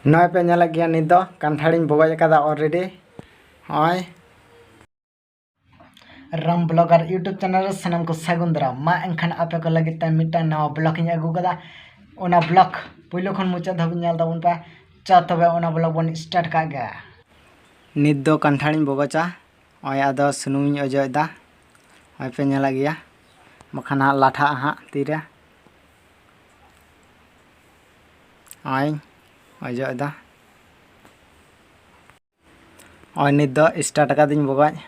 नॉय पे नेल गया नित दो कांठाड़िन बगज अकादा ऑलरेडी हय राम ब्लॉगर यूट्यूब चैनल सनम को सागुन दाराम मा एनखान आपे को लगित मिटा नवा ब्लॉग इन अगू कदा ओना ब्लॉग पहिलो खन मुचा धाबी नेल दाबन पा चा तबे ओना ब्लॉग बन स्टार्ट का गया नित दो कांठाड़िन बगचा ओय आदो सुनुम अजयदा ओय पे नेल गया मखाना लाठा हा तीरे ओय अजयदा ओय नित दो स्टार्ट का दिन बगज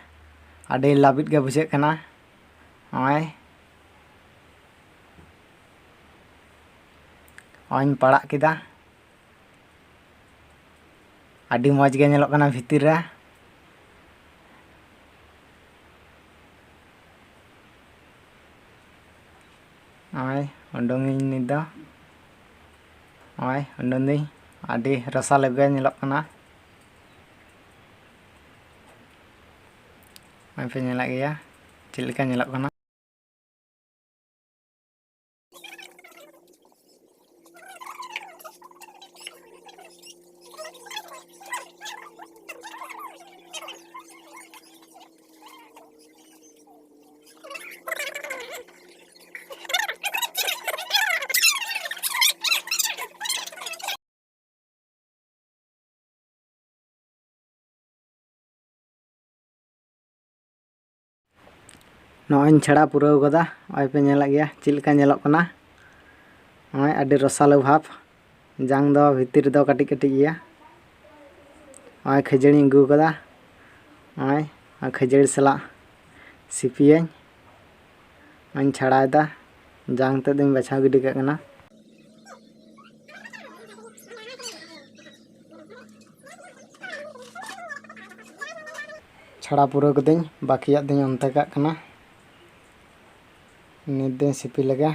आडे लाबित के बुझे कना ओय ओइन पड़ा किदा आडी मौज गे नेलोग कना भितिर रे ओय उडोंगी नित दो ओय उडोंदी आडी रसा लगे नेलोग कना ओय पे नेला गया चेद लेका नेलोग कना नॉइन छड़ा पुराव कदा ओय पे नेला गया चेद लेका नेलोग कना ओय आडी रसालो भाव जांग दो भितिर दो कटी कटी गया ओय खजड़ी अगू कदा ओय खजड़ी सला सिपियन ओइन छड़ादा जांग ते दिन बछाव गिडी कना छड़ा पुराव कदिन बाकिया दिन अंते का कना नित दिन सिपी लगा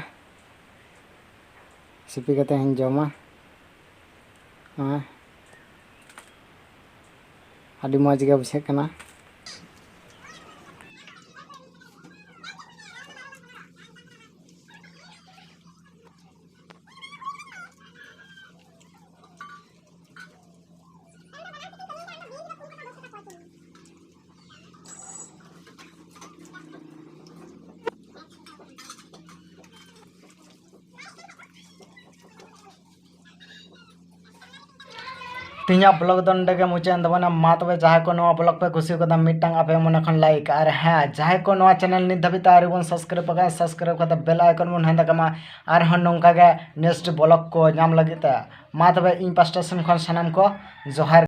सिपी कते हन जमा आडी मौज गे बुझे कना तीना ब्लॉग दो नडे मुचाद दबना मा तबे जहां को नवा ब्लॉग पे खुशी कदा मिटांग आपे मन खन लाइक और हाँ जहां को नवा चैनल नित धाबित आरि बन सब्सक्राइब का सब्सक्राइब कदा बेल आइकन बन हेंदा कमा और हन नोंका गे नेक्स्ट ब्लॉग को नाम लगित मा तबे इन पास्टा सेन खन सनाम को जोहार।